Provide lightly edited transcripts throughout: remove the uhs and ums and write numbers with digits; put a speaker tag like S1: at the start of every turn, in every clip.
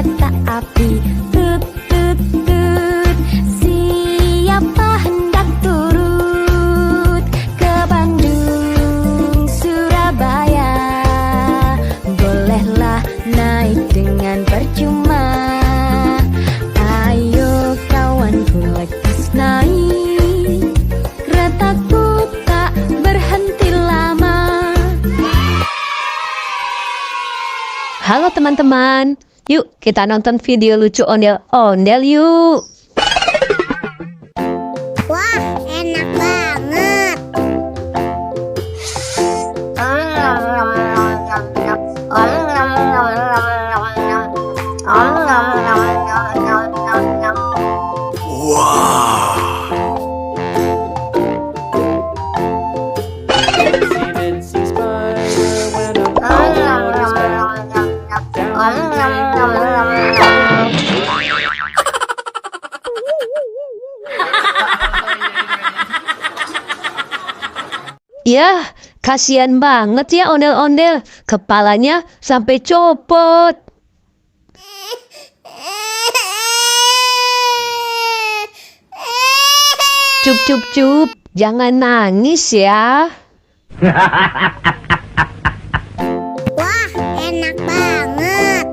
S1: kereta api. Tut tut tut, siapa hendak turut ke Bandung, Surabaya? Bolehlah naik dengan percuma. Ayo kawanku, let's naik. Keretaku tak berhenti lama.
S2: Halo teman-teman, yuk kita nonton video lucu ondel-ondel yuk.
S3: Wah, enak banget.
S2: Yah, kasihan banget ya ondel-ondel, kepalanya sampai copot. Cup cup cup, jangan nangis ya.
S3: Wah, enak banget.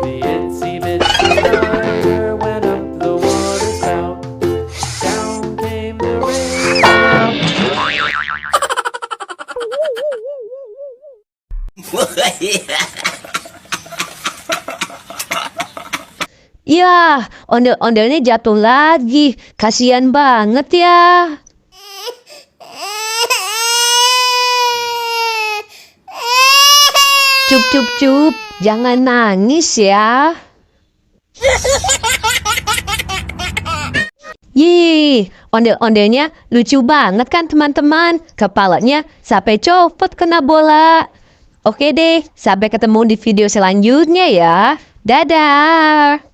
S4: The itsy bitsy spider went up the water spout. Down came the rain.
S2: Yah, ondel-ondelnya jatuh lagi, kasihan banget ya. Cup cup cup, jangan nangis ya. Yih, ondel-ondelnya lucu banget kan teman-teman. Kepalanya sampai copot kena bola. Oke deh, sampai ketemu di video selanjutnya ya. Dadah.